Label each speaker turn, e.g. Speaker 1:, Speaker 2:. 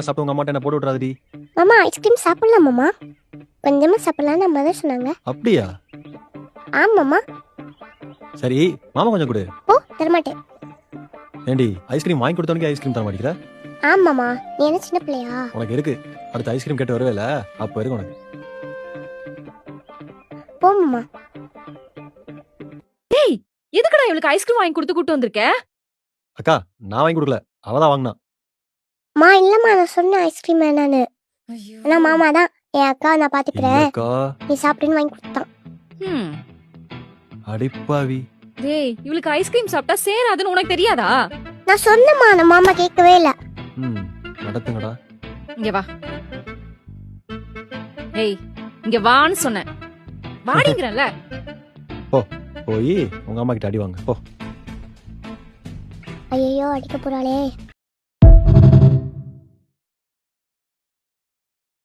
Speaker 1: சாப்பிட்டு உங்க அம்மாட்ட என்ன போட்டு விட்றாதடி.
Speaker 2: மாமா ஐஸ்கிரீம் சாப்பிடலாம் மாமா, கொஞ்சமா சாப்பிடலாம்னு அம்மா தான் சொன்னாங்க.
Speaker 1: அப்படியா?
Speaker 2: ஆமாம்மா.
Speaker 1: சரி மாமா கொஞ்சம் கொடு.
Speaker 2: ஓ தரமாட்டேன்.
Speaker 1: ஏண்டி ஐஸ்கிரீம் வாங்கி கொடுத்தவனுக்கு ஐஸ்கிரீம் தர மாட்டேங்கிற?
Speaker 2: ஆமாம்மா, நீ என்ன சின்ன பிள்ளையா?
Speaker 1: உனக்கு இருக்கு. அடுத்து ஐஸ்கிரீம் கேட்டு வருவேல, அப்ப இருக்கு உனக்கு.
Speaker 2: போ மாமா.
Speaker 3: ஏய், எதுக்குடா இவளுக்கு ஐஸ்கிரீம் வாங்கி கொடுத்து கூட்டு வந்திருக்க?
Speaker 1: அக்கா நான் வாங்கி கொடுக்கல, அவதான் வாங்கினா.
Speaker 2: மா இல்லம்மா, நான் சொன்ன ஐஸ்கிரீம் வேணான்னு. ஆனா மாமா தான் என் அக்கா நான் பாத்துக்கிறேன்
Speaker 1: இல்லக்கா.
Speaker 2: நீ சாப்பிடுன்னு வாங்கி கொடுத்தான்.
Speaker 3: ம்.
Speaker 1: அடிப்பாவி.
Speaker 3: டேய், இவளுக்கு ஐஸ்கிரீம் சாப்பிட்டா சேராதுன்னு உனக்கு தெரியாதா?
Speaker 2: நான் சொன்னேம்மா, அந்த மாமா கேட்கவே இல்ல.
Speaker 1: ம் நடத்துங்கடா.
Speaker 3: இங்க வா. ஏய், இங்க வான்னு சொன்னேன். வாடிங்கறல.
Speaker 1: போய் உங்க அம்மா கிட்ட அடி வாங்க போ.
Speaker 2: ஐயோ அடிக்க போறாளே.